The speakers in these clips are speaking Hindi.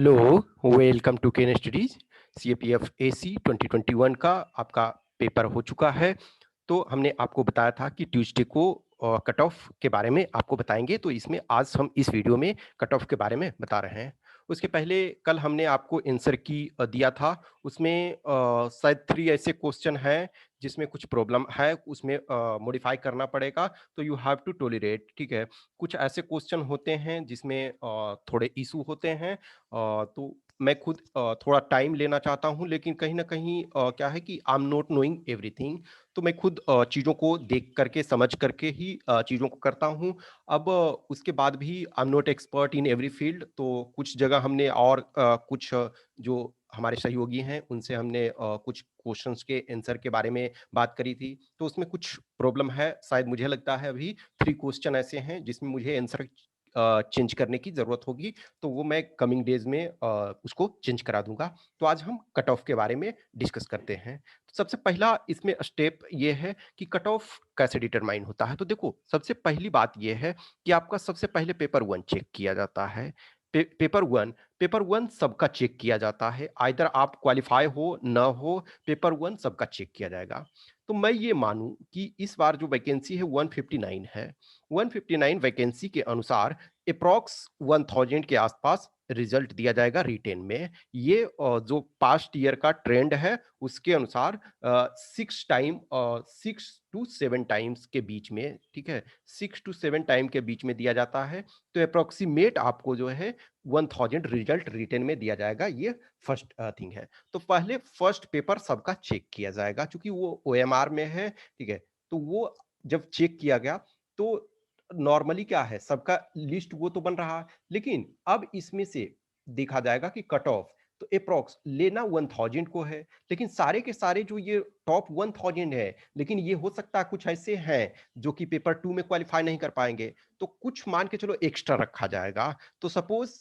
Hello, welcome to Ken Studies. CAPF AC 2021 का आपका पेपर हो चुका है। तो हमने आपको बताया था कि ट्यूसडे को कट ऑफ के बारे में आपको बताएंगे, तो इसमें आज हम इस वीडियो में कट ऑफ के बारे में बता रहे हैं। उसके पहले कल हमने आपको आंसर की दिया था। उसमें शायद 3 ऐसे क्वेश्चन हैं जिसमें कुछ प्रॉब्लम है, उसमें मॉडिफाई करना पड़ेगा, तो यू हैव टू टॉलरेट। ठीक है, कुछ ऐसे क्वेश्चन होते हैं जिसमें थोड़े इशू होते हैं। तो मैं खुद थोड़ा टाइम लेना चाहता हूं, लेकिन कहीं ना कहीं क्या है कि I am not knowing everything. तो मैं खुद चीज़ों को देख करके समझ करके ही चीज़ों को करता हूँ। अब उसके बाद भी I am not expert in every field, तो कुछ जगह हमने और कुछ जो हमारे सहयोगी हैं उनसे हमने कुछ क्वेश्चंस के आंसर के बारे में बात करी थी, तो उसमें कुछ प्रॉब्लम है। शायद मुझे लगता है अभी 3 क्वेश्चन ऐसे हैं जिसमें मुझे आंसर चेंज करने की ज़रूरत होगी, तो वो मैं कमिंग डेज में उसको चेंज करा दूंगा। तो आज हम कट ऑफ के बारे में डिस्कस करते हैं। तो सबसे पहला इसमें स्टेप ये है कि कट ऑफ कैसे डिटरमाइन होता है। तो देखो, सबसे पहली बात ये है कि आपका सबसे पहले पेपर वन चेक किया जाता है। पेपर वन सबका चेक किया जाता है, आइदर आप क्वालिफाई हो न हो, पेपर वन सबका चेक किया जाएगा। तो मैं ये मानूं कि इस बार जो वैकेंसी है 159 है। 159 वैकेंसी के अनुसार अप्रॉक्स 1000 के आसपास रिजल्ट दिया जाएगा रिटेन में। ये जो पास्ट ईयर का ट्रेंड है उसके अनुसार 6 to 7 टाइम्स के बीच में, ठीक है, 6 to 7 टाइम के बीच में दिया जाता है। तो अप्रोक्सीमेट आपको जो है 1000 रिजल्ट रिटेन में दिया जाएगा। ये फर्स्ट थिंग है। तो पहले फर्स्ट पेपर सबका चेक किया जाएगा, क्योंकि वो ओएमआर में है। ठीक है, तो वो जब चेक किया गया तो नॉर्मली क्या है, सबका लिस्ट वो तो बन रहा है, लेकिन अब इसमें से देखा जाएगा कि कट ऑफ तो अप्रोक्स लेना 1000 को है, लेकिन सारे के सारे जो ये टॉप 1000 है, लेकिन ये हो सकता है कुछ ऐसे हैं जो कि पेपर टू में क्वालिफाई नहीं कर पाएंगे, तो कुछ मान के चलो एक्स्ट्रा रखा जाएगा। तो सपोज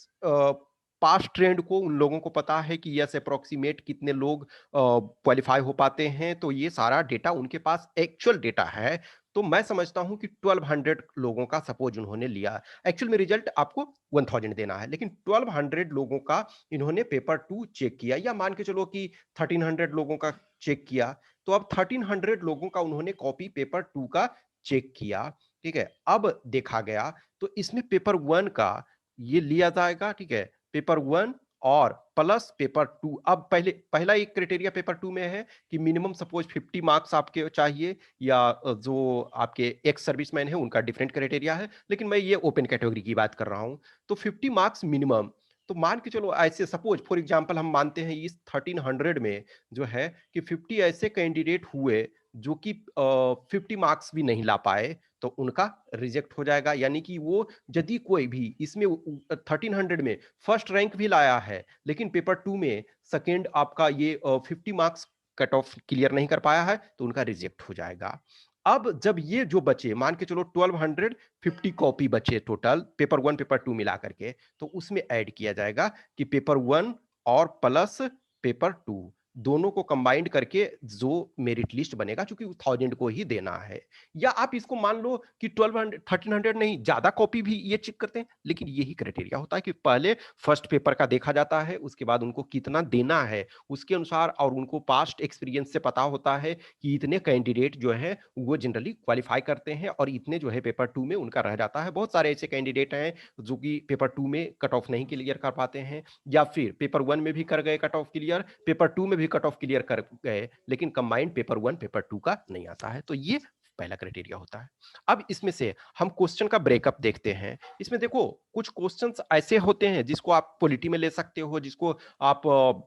पास्ट ट्रेंड को उन लोगों को पता है कि यस अप्रोक्सीमेट कितने लोग क्वालिफाई हो पाते हैं, तो ये सारा डेटा उनके पास एक्चुअल डेटा है। तो मैं समझता हूं कि 1200 लोगों का सपोज उन्होंने लिया, एक्चुअल में रिजल्ट आपको 1000 देना है, लेकिन 1200 लोगों का इन्होंने पेपर टू चेक किया, या मान के चलो कि 1300 लोगों का चेक किया। तो अब 1300 लोगों का उन्होंने कॉपी पेपर टू का चेक किया। ठीक है, अब देखा गया तो इसमें पेपर वन का ये लिया जाएगा। ठीक है, पेपर वन और प्लस पेपर टू। अब पहला एक क्राइटेरिया पेपर टू में है कि मिनिमम सपोज 50 मार्क्स आपके चाहिए, या जो आपके एक्स सर्विसमैन है उनका डिफरेंट क्राइटेरिया है, लेकिन मैं ये ओपन कैटेगरी की बात कर रहा हूं। तो 50 मार्क्स मिनिमम। तो मान के चलो ऐसे सपोज फॉर एग्जांपल हम मानते हैं इस 1300 में जो है कि 50 ऐसे कैंडिडेट हुए जो कि 50 मार्क्स भी नहीं ला पाए, तो उनका रिजेक्ट हो जाएगा। यानी कि वो यदि कोई भी इसमें 1300 में फर्स्ट रैंक भी लाया है, लेकिन पेपर टू में सेकेंड आपका ये 50 मार्क्स कट ऑफ क्लियर नहीं कर पाया है, तो उनका रिजेक्ट हो जाएगा। अब जब ये जो बचे, मान के चलो 1250 कॉपी बचे total paper one paper two मिला करके, तो उसमें ऐड किया जाएगा कि पेपर वन और प्लस पेपर टू दोनों को कंबाइंड करके जो मेरिट लिस्ट बनेगा, क्योंकि 1000 को ही देना है। या आप इसको मान लो कि 1200 1300 नहीं, ज्यादा कॉपी भी ये चेक करते हैं, लेकिन यही क्राइटेरिया होता है कि पहले फर्स्ट पेपर का देखा जाता है, उसके बाद उनको कितना देना है उसके अनुसार, और उनको पास्ट एक्सपीरियंस से पता होता है कि इतने कैंडिडेट जो है वो जनरली क्वालिफाई करते हैं, और इतने जो है पेपर टू में उनका रह जाता है। बहुत सारे ऐसे कैंडिडेट हैं जो कि पेपर टू में कट ऑफ नहीं क्लियर कर पाते हैं, या फिर पेपर वन में भी कर गए cut off clear, paper two में भी कट ऑफ क्लियर कर गए, लेकिन combined paper one paper two का नहीं आता है। तो ये पहला क्राइटेरिया होता है। अब इसमें से हम क्वेश्चन का ब्रेकअप देखते हैं। इसमें देखो, कुछ क्वेश्चंस ऐसे होते हैं जिसको आप पॉलिटी में ले सकते हो, जिसको आप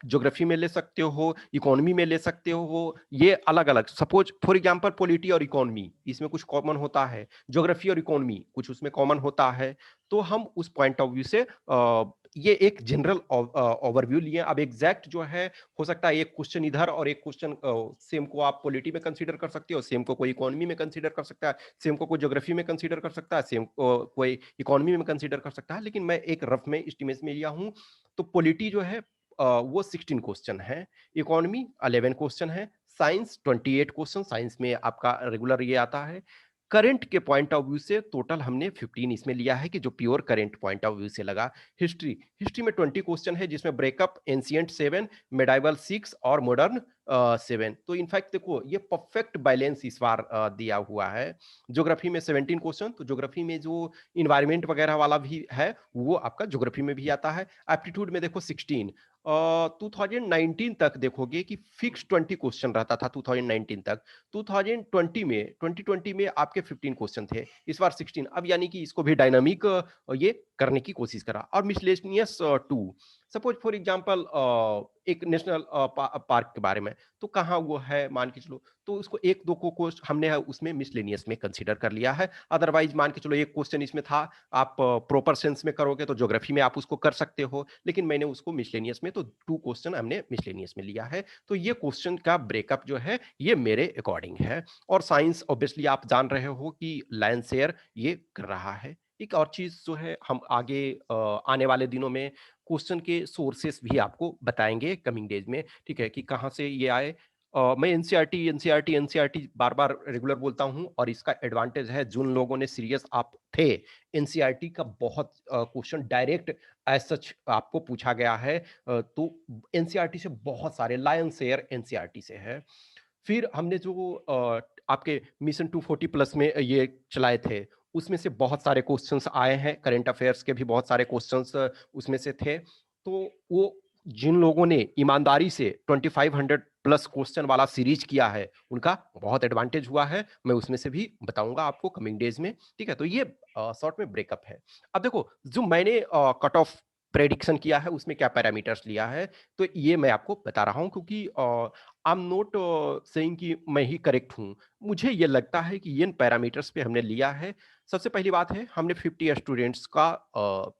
ज्योग्राफी में ले सकते हो, इकोनॉमी में ले सकते हो। ये अलग अलग, सपोज फॉर एग्जांपल पॉलिटी और इकोनॉमी इसमें कुछ कॉमन होता है, ज्योग्राफी और इकोनॉमी कुछ उसमें कॉमन होता है। तो हम उस पॉइंट ऑफ व्यू से ये एक जनरल ओवरव्यू लिए। अब एग्जैक्ट जो है, हो सकता है एक क्वेश्चन इधर और एक क्वेश्चन सेम को आप पॉलिटी में कंसीडर कर सकते हो, सेम को कोई इकोनॉमी में कंसीडर कर सकता है, सेम को कोई ज्योग्राफी में कंसीडर कर सकता है, सेम को कोई इकोनॉमी में कंसीडर कर सकता है, लेकिन मैं एक रफ में एस्टिमेट में लिया हूं। तो पॉलिटी जो है वो 16 क्वेश्चन है, इकोनॉमी 11 क्वेश्चन है, साइंस 28 क्वेश्चन, साइंस में आपका रेगुलर ये आता है, करंट के पॉइंट ऑफ व्यू से टोटल हमने 15 इसमें लिया है कि जो pure current point of view से लगा। हिस्ट्री, हिस्ट्री में 20 क्वेश्चन है जिसमें ब्रेकअप, एंशिएंट 7, मेडाइवल 6 और मॉडर्न 7। तो इनफैक्ट देखो ये परफेक्ट बैलेंस इस बार दिया हुआ है। ज्योग्राफी में 17 क्वेश्चन, तो ज्योग्राफी में जो इन्वायरमेंट वगैरह वाला भी है वो आपका ज्योग्राफी में भी आता है। एप्टीट्यूड में देखो 16। 2019 तक देखोगे कि फिक्स 20 क्वेश्चन रहता था 2019 तक। 2020 में आपके 15 क्वेश्चन थे, इस बार 16। अब यानी कि इसको भी डायनामिक ये करने की कोशिश करा। और मिसलेनियस 2, सपोज फॉर एग्जांपल एक नेशनल पार्क के बारे में, तो कहाँ वो है मान के चलो, तो उसको एक दो को हमने उसमें मिसलेनियस में कंसीडर कर लिया है। अदरवाइज मान के चलो एक क्वेश्चन इसमें था, आप प्रॉपर सेंस में करोगे तो ज्योग्राफी में आप उसको कर सकते हो, लेकिन मैंने उसको मिसलेनियस में, तो 2 क्वेश्चन हमने मिसलेनियस में लिया है। तो ये क्वेश्चन का ब्रेकअप जो है ये मेरे अकॉर्डिंग है। और साइंस ऑब्वियसली आप जान रहे हो कि लायन शेयर ये कर रहा है। एक और चीज जो है हम आगे आने वाले दिनों में क्वेश्चन के सोर्सेस भी आपको बताएंगे कमिंग डेज में, ठीक है, कि कहाँ से ये आए। मैं एनसीईआरटी एनसीईआरटी एनसीईआरटी बार बार रेगुलर बोलता हूँ, और इसका एडवांटेज है जिन लोगों ने सीरियस आप थे, एनसीईआरटी का बहुत क्वेश्चन डायरेक्ट एज सच आपको पूछा गया है। तो एनसीईआरटी से बहुत सारे, लायन शेयर एनसीईआरटी से है। फिर हमने जो आपके मिशन 240 प्लस में ये चलाए थे, उसमें से बहुत सारे क्वेश्चंस आए हैं, करंट अफेयर्स के भी बहुत सारे क्वेश्चंस उसमें से थे। तो वो जिन लोगों ने ईमानदारी से 2500 प्लस क्वेश्चन वाला सीरीज किया है, उनका बहुत एडवांटेज हुआ है। मैं उसमें से भी बताऊंगा आपको कमिंग डेज में, ठीक है। तो ये शॉर्ट में ब्रेकअप है। अब देखो जो मैंने कट ऑफ प्रेडिक्शन किया है उसमें क्या पैरामीटर्स लिया है, तो ये मैं आपको बता रहा हूं, क्योंकि आई एम नॉट सेइंग कि मैं ही करेक्ट हूं। मुझे ये लगता है कि इन पैरामीटर्स पे हमने लिया है। सबसे पहली बात है, हमने 50 स्टूडेंट्स का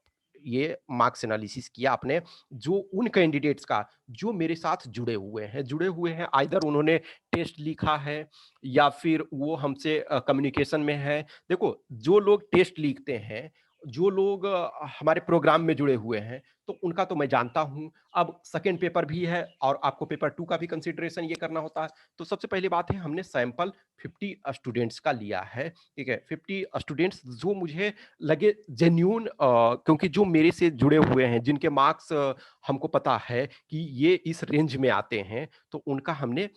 ये मार्क्स एनालिसिस किया अपने, जो उन कैंडिडेट्स का जो मेरे साथ जुड़े हुए हैं, आइदर उन्होंने टेस्ट लिखा है या फिर वो हमसे कम्युनिकेशन में है। देखो जो लोग टेस्ट लिखते हैं, जो लोग हमारे प्रोग्राम में जुड़े हुए हैं, तो उनका तो मैं जानता हूं। अब सेकेंड पेपर भी है और आपको पेपर 2 का भी कंसिडरेशन ये करना होता है। तो सबसे पहली बात है, हमने सैंपल 50 स्टूडेंट्स का लिया है, ठीक है। 50 स्टूडेंट्स जो मुझे लगे जेन्यून, क्योंकि जो मेरे से जुड़े हुए हैं, जिनके मार्क्स हमको पता है कि ये इस रेंज में आते हैं, तो उनका हमने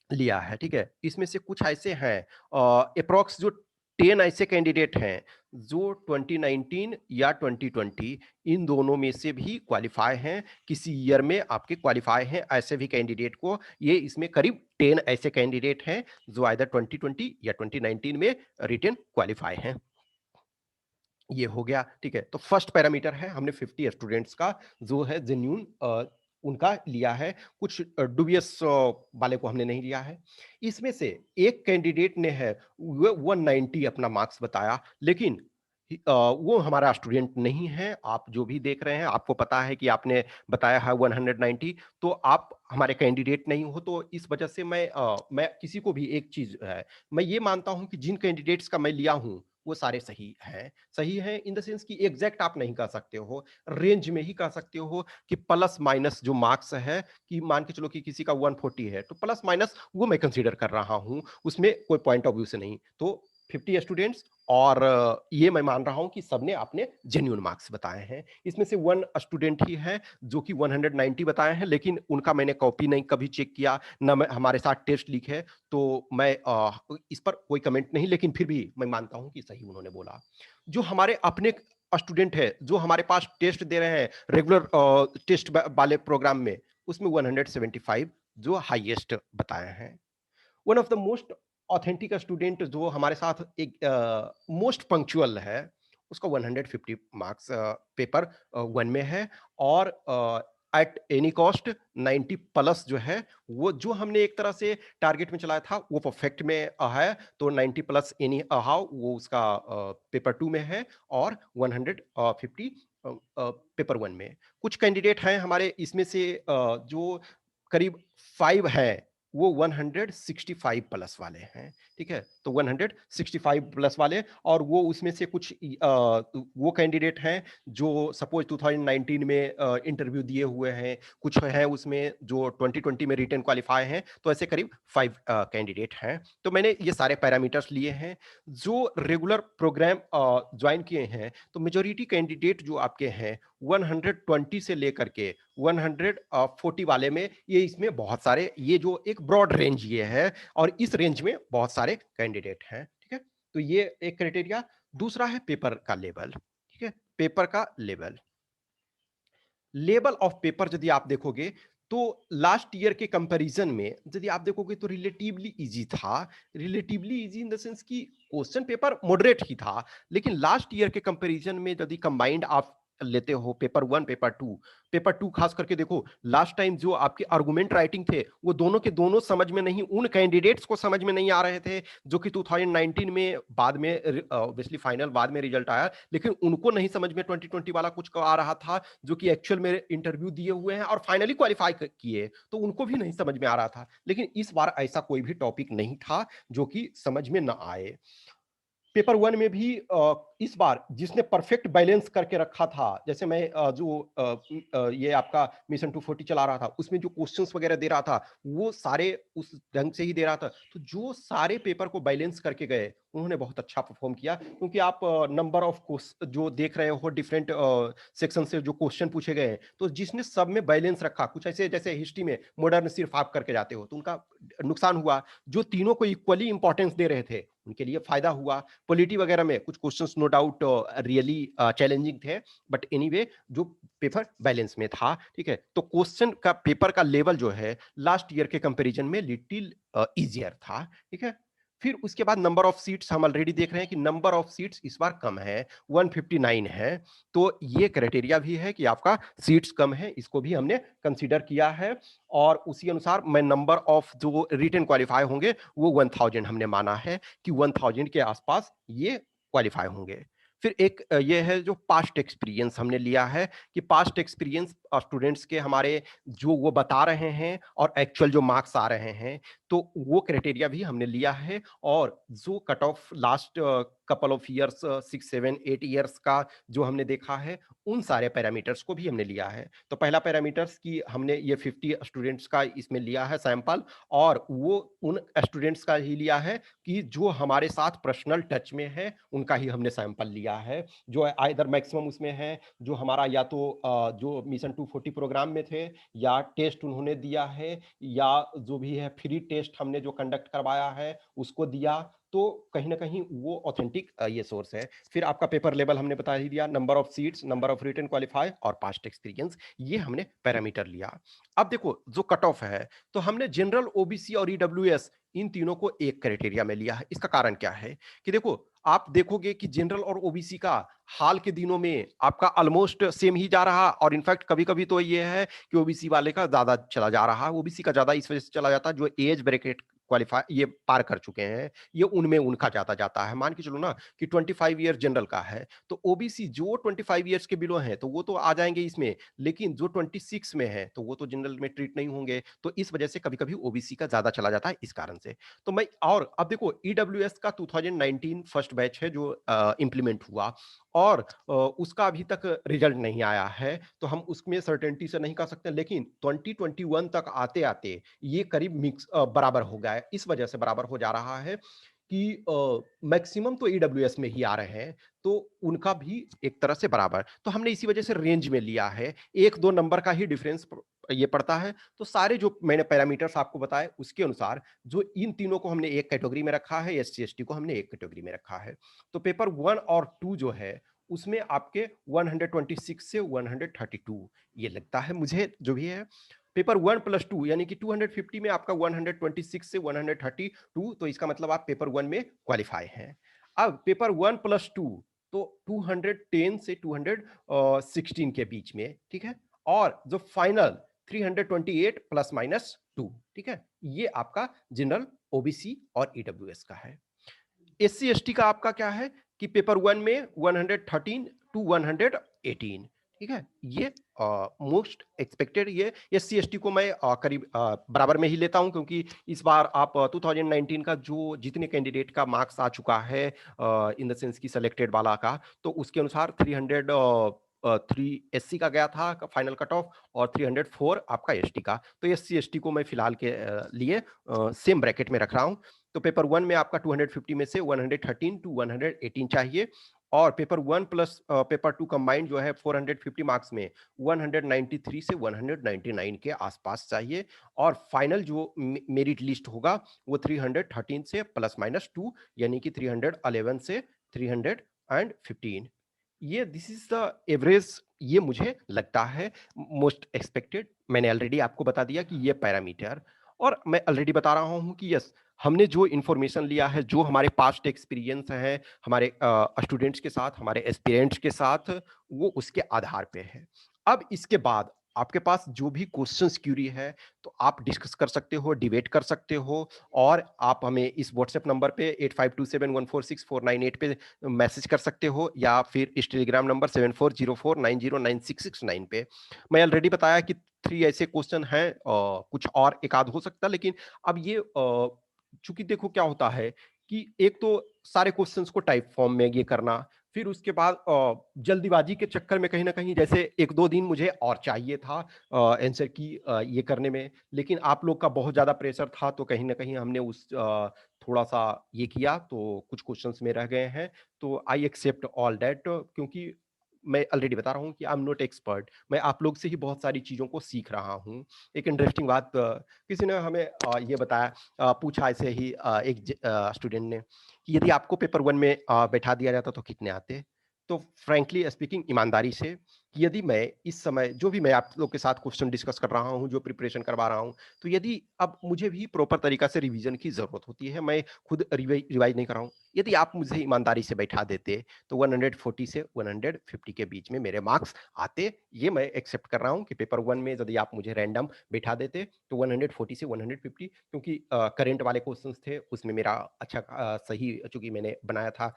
लिया है, ठीक है। इसमें से कुछ ऐसे हैं, अप्रॉक्स जो 10 ऐसे कैंडिडेट हैं जो 2019 या 2020 इन दोनों में से भी क्वालिफाई हैं, किसी ईयर में आपके क्वालिफाई हैं, ऐसे भी कैंडिडेट को ये इसमें करीब 10 ऐसे कैंडिडेट हैं जो आइदर 2020 या 2019 में रिटेन क्वालिफाई हैं। ये हो गया, ठीक है। तो फर्स्ट पैरामीटर है, हमने 50 स्टूडेंट्स का जो है जेन्यून उनका लिया है। कुछ डुबियस वाले को हमने नहीं लिया है। इसमें से एक कैंडिडेट ने है वो 190 अपना मार्क्स बताया, लेकिन वो हमारा स्टूडेंट नहीं है। आप जो भी देख रहे हैं, आपको पता है कि आपने बताया है 190, तो आप हमारे कैंडिडेट नहीं हो। तो इस वजह से मैं किसी को भी एक चीज है, मैं ये मानता हूं कि जिन कैंडिडेट्स का मैं लिया हूं वो सारे सही हैं। सही है इन द सेंस कि एग्जैक्ट आप नहीं कह सकते हो, रेंज में ही कह सकते हो कि प्लस माइनस जो मार्क्स है, कि मान के चलो कि किसी का 140 है, तो प्लस माइनस वो मैं कंसीडर कर रहा हूं, उसमें कोई पॉइंट ऑफ व्यू से नहीं। तो 50 स्टूडेंट्स, और ये मैं मान रहा हूं कि सबने अपने जेन्युइन मार्क्स बताए हैं। इसमें से 1 स्टूडेंट ही है जो कि 190 बताए हैं, लेकिन उनका मैंने कॉपी नहीं कभी चेक किया, ना मैं हमारे साथ टेस्ट लिखे, तो मैं इस पर कोई कमेंट नहीं, लेकिन फिर भी मैं मानता हूं कि सही उन्होंने बोला। जो हमारे अपने स्टूडेंट है जो हमारे पास टेस्ट दे रहे हैं रेगुलर टेस्ट वाले प्रोग्राम में, उसमें 175 जो हाईएस्ट बताए हैं। One of the most authentic student जो हमारे साथ एक मोस्ट पंक्चुअल है, उसका 150 मार्क्स पेपर 1 में है। और एट एनी कॉस्ट 90 प्लस जो है, वो जो हमने एक तरह से टारगेट में चलाया था वो परफेक्ट में है। तो 90 प्लस एनी हाउ वो उसका पेपर 2 में है, और 150 पेपर 1 में। कुछ कैंडिडेट हैं हमारे इसमें से जो करीब 5 हैं, वो 165 प्लस वाले हैं, ठीक है? तो 165 प्लस वाले, और वो उसमें से कुछ वो कैंडिडेट हैं जो सपोज़ 2019 में इंटरव्यू दिए हुए हैं, कुछ हैं उसमें जो 2020 में रिटन क्वालीफाई हैं, तो ऐसे करीब 5 कैंडिडेट हैं। तो मैंने ये सारे पैरामीटर्स लिए हैं। जो रेगुलर प्रोग्राम जॉइन किए हैं, तो मेजॉरिटी कैंडिडेट जो आपके हैं 120 से लेकर के 140 वाले में, ये इसमें बहुत सारे, ये जो एक ब्रॉड रेंज ये है, और इस रेंज में बहुत सारे कैंडिडेट हैं, ठीक है? तो ये एक क्राइटेरिया। दूसरा है पेपर का लेवल, ठीक है? पेपर का लेवल। लेवल ऑफ पेपर यदि आप देखोगे, तो लास्ट ईयर के कंपैरिजन में यदि आप देखोगे तो रिलेटिवली इजी था। Relatively easy in the sense कि क्वेश्चन पेपर मॉडरेट ही था, लेकिन लास्ट ईयर के कंपैरिजन में यदि कंबाइंड आप लेते हो पेपर 1, पेपर 2 खास करके देखो, लास्ट टाइम जो आपके आर्गुमेंट राइटिंग थे, वो दोनों के दोनों समझ में नहीं, उन कैंडिडेट्स को समझ में नहीं आ रहे थे जो कि 2019 में बाद में ऑब्वियसली फाइनल बाद में रिजल्ट आया, लेकिन उनको नहीं समझ में 2020 वाला कुछ आ रहा था, जो कि एक्चुअल में इंटरव्यू दिए हुए हैं और फाइनली क्वालिफाई किए, तो उनको भी नहीं समझ में आ रहा था। लेकिन इस बार ऐसा कोई भी टॉपिक नहीं था जो कि समझ में ना आए। पेपर 1 में भी इस बार जिसने परफेक्ट बैलेंस करके रखा था, जैसे मैं ये आपका मिशन 240 चला रहा था, उसमें जो क्वेश्चंस वगैरह दे रहा था, वो सारे उस ढंग से ही दे रहा था। तो जो सारे पेपर को बैलेंस करके गए, उन्होंने बहुत अच्छा परफॉर्म किया, क्योंकि आप नंबर ऑफ जो देख रहे हो डिफरेंट सेक्शन से जो क्वेश्चन पूछे गए हैं, तो जिसने सब में बैलेंस रखा, कुछ ऐसे जैसे हिस्ट्री में मॉडर्न सिर्फ आप करके जाते हो, तो उनका नुकसान हुआ। जो तीनों को इक्वली इंपॉर्टेंस दे रहे थे, उनके लिए फायदा हुआ। पॉलिटी वगैरह में कुछ questions no doubt really challenging थे, बट एनीवे जो पेपर बैलेंस में था, ठीक है? तो क्वेश्चन का पेपर का लेवल जो है लास्ट ईयर के कंपैरिजन में लिटिल इजियर था, ठीक है? फिर उसके बाद नंबर ऑफ सीट्स हम ऑलरेडी देख रहे हैं कि नंबर ऑफ सीट्स इस बार कम है, 159 है। तो ये क्राइटेरिया भी है कि आपका सीट्स कम है, इसको भी हमने कंसीडर किया है, और उसी अनुसार मैं नंबर ऑफ जो रिटन क्वालिफाई होंगे वो 1000 हमने माना है कि 1000 के आसपास ये क्वालिफाई होंगे। फिर एक ये है जो पास्ट एक्सपीरियंस हमने लिया है, कि पास्ट एक्सपीरियंस स्टूडेंट्स के हमारे जो वो बता रहे हैं और एक्चुअल जो मार्क्स आ रहे हैं, तो वो क्राइटेरिया भी हमने लिया है। और जो cut off last couple of years 6, 7, 8 years का जो हमने देखा है, उन सारे पैरामीटर्स को भी हमने लिया है। तो पहला पैरामीटर्स कि हमने ये 50 स्टूडेंट्स का इसमें लिया है सैंपल, और वो उन स्टूडेंट्स का ही लिया है कि जो हमारे साथ पर्सनल टच में है, उनका ही हमने सैंपल लिया है। जो आइदर मैक्सिमम उसमें है, जो हमारा या तो जो मिशन 240 प्रोग्राम में थे, या टेस्ट उन्होंने दिया है, या जो भी है फ्री टेस्ट हमने जो कंडक्ट करवाया है उसको दिया, तो कहीं ना कहीं वो ऑथेंटिक ये सोर्स है। फिर आपका पेपर लेवल हमने बता ही दिया, number of seats, number of written qualify और पास्ट एक्सपीरियंस, ये हमने पैरामीटर लिया। अब देखो जो कट ऑफ है, तो हमने जनरल, ओबीसी और ईडब्ल्यूएस, इन तीनों को एक क्राइटेरिया में लिया है। इसका कारण क्या है कि देखो, आप देखोगे कि जनरल और ओबीसी का हाल के दिनों में आपका ऑलमोस्ट सेम ही जा रहा, और इनफैक्ट कभी कभी तो ये है कि ओबीसी वाले का ज्यादा चला जा रहा है। ओबीसी का ज्यादा इस वजह से चला जाता है, जो एज ब्रैकेट क्वालिफाई ये पार कर चुके हैं, ये उनमें उनका ज्यादा जाता है। मान के चलो ना कि 25 ईयर जनरल का है, तो ओबीसी जो 25 ईयर्स के बिलो हैं, तो वो तो आ जाएंगे इसमें, लेकिन जो 26 में है, तो वो तो जनरल में ट्रीट नहीं होंगे। तो इस वजह से कभी कभी ओबीसी का ज्यादा चला जाता है, इस कारण से। तो मैं, और अब देखो ईडब्ल्यूएस का 2019 फर्स्ट बैच है जो इंप्लीमेंट हुआ, और उसका अभी तक रिजल्ट नहीं आया है, तो हम उसमें सर्टेनिटी से नहीं कह सकते, लेकिन 2021 तक आते आते ये करीब मिक्स बराबर हो गया है। इस वजह से बराबर हो जा रहा है कि मैक्सिमम तो ईडब्ल्यूएस में ही आ रहे हैं, तो उनका भी एक तरह से बराबर, तो हमने इसी वजह से रेंज में लिया है। 1-2 नंबर का ही डिफरेंस ये पड़ता है। तो सारे जो मैंने पैरामीटर्स आपको बताए, उसके अनुसार जो इन तीनों को हमने एक कैटेगरी में रखा है, एससी एसटी को हमने एक कैटेगरी में रखा है। तो पेपर 1 और 2 जो है, उसमें आपके 126 से 132 ये लगता है मुझे, जो भी है। पेपर 1 प्लस 2 यानी कि 250 में आपका 126 से 132, तो इसका मतलब आप पेपर 1 में क्वालिफाई हैं। अब पेपर 1 प्लस 2, तो 210 से 216 के बीच में, ठीक है? और जो फाइनल 328 प्लस माइनस 2, ठीक है? ये आपका जनरल, ओबीसी और ईडब्ल्यूएस का है। एससी एसटी का आपका क्या है कि पेपर 1 में 113 टू 118, ठीक है? ये मोस्ट एक्सपेक्टेड ये एससी एसटी को मैं करीब बराबर में ही लेता हूँ, क्योंकि इस बार आप 2019 का जो जितने कैंडिडेट का मार्क्स आ चुका है इन द सेंस कि सिलेक्टेड वाला का, तो उसके अनुसार 3 एससी का गया था फाइनल कट ऑफ, और 304 आपका एसटी का। तो एससी एसटी को मैं फिलहाल के लिए सेम ब्रैकेट में रख रहा हूँ। तो पेपर 1 में आपका 250 में से 113 टू 118 चाहिए, और पेपर 1 प्लस पेपर 2 कंबाइंड जो है 450 मार्क्स में 193 से 199 के आसपास चाहिए, और फाइनल जो मेरिट लिस्ट होगा वो 313 से प्लस माइनस 2, यानी कि 311 से 315। ये दिस इज द एवरेज, ये मुझे लगता है मोस्ट एक्सपेक्टेड। मैंने ऑलरेडी आपको बता दिया कि ये पैरामीटर, और मैं ऑलरेडी बता रहा हूं कि यस, हमने जो इंफॉर्मेशन लिया है, जो हमारे पास्ट एक्सपीरियंस है हमारे स्टूडेंट्स के साथ, हमारे एस्पिरेंट्स के साथ, वो उसके आधार पे है। अब इसके बाद आपके पास जो भी क्वेश्चंस क्यूरी है, तो आप डिस्कस कर सकते हो, डिबेट कर सकते हो, और आप हमें इस व्हाट्सएप नंबर पे 8527146498 पे मैसेज कर सकते हो, या फिर इस टेलीग्राम नंबर 7404909669 पे। मैं ऑलरेडी बताया कि 3 ऐसे क्वेश्चन हैं, कुछ और एक आध हो सकता है, लेकिन अब ये चूंकि देखो क्या होता है कि एक तो सारे क्वेश्चंस को टाइप फॉर्म में ये करना, फिर उसके बाद जल्दीबाजी के चक्कर में कहीं ना कहीं जैसे 1-2 दिन मुझे और चाहिए था आंसर की ये करने में, लेकिन आप लोग का बहुत ज्यादा प्रेशर था, तो कहीं ना कहीं हमने उस थोड़ा सा ये किया, तो कुछ क्वेश्चंस में रह गए हैं। तो आई एक्सेप्ट ऑल दैट, क्योंकि मैं ऑलरेडी बता रहा हूँ कि आई एम नॉट एक्सपर्ट, मैं आप लोग से ही बहुत सारी चीज़ों को सीख रहा हूँ। एक इंटरेस्टिंग बात किसी ने हमें ये बताया, पूछा ऐसे ही एक स्टूडेंट ने कि यदि आपको पेपर 1 में बैठा दिया जाता तो कितने आते? तो फ्रैंकली स्पीकिंग, ईमानदारी से, कि यदि मैं इस समय जो भी मैं आप लोग के साथ क्वेश्चन डिस्कस कर रहा हूँ, जो प्रिपरेशन करवा रहा हूँ, तो यदि अब मुझे भी प्रॉपर तरीका से रिवीजन की ज़रूरत होती है, मैं खुद रिवाइज़ नहीं कर रहा हूँ। यदि आप मुझे ईमानदारी से बैठा देते, तो 140 से 150 के बीच में मेरे मार्क्स आते। ये मैं एक्सेप्ट कर रहा हूँ कि पेपर 1 में यदि आप मुझे रैंडम बैठा देते, तो 140 से 150, क्योंकि करंट वाले क्वेश्चंस थे, उसमें मेरा अच्छा सही, चूँकि मैंने बनाया था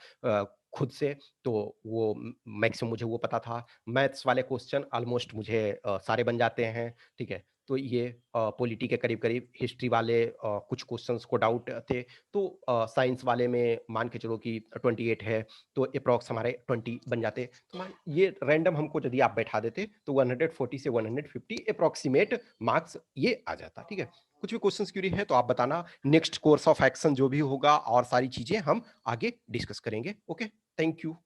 खुद से, तो वो मैक्सिमम मुझे वो पता था। मैथ्स वाले क्वेश्चन ऑलमोस्ट मुझे सारे बन जाते हैं, ठीक है? तो ये पॉलिटी के करीब-करीब, हिस्ट्री वाले कुछ क्वेश्चंस को डाउट थे, तो साइंस वाले में मान के चलो कि 28 है, तो एप्रॉक्स हमारे 20 बन जाते। तो मान ये रैंडम हमको यदि आप बैठा देते, तो 140 से 150 एप्रॉक्सिमेट मार्क्स ये आ जाता, ठीक है? कुछ भी क्वेश्चंस क्यूरी है तो आप बताना, नेक्स्ट कोर्स ऑफ एक्शन जो भी होगा और सारी चीज़ें हम आगे डिस्कस करेंगे। Okay, thank you.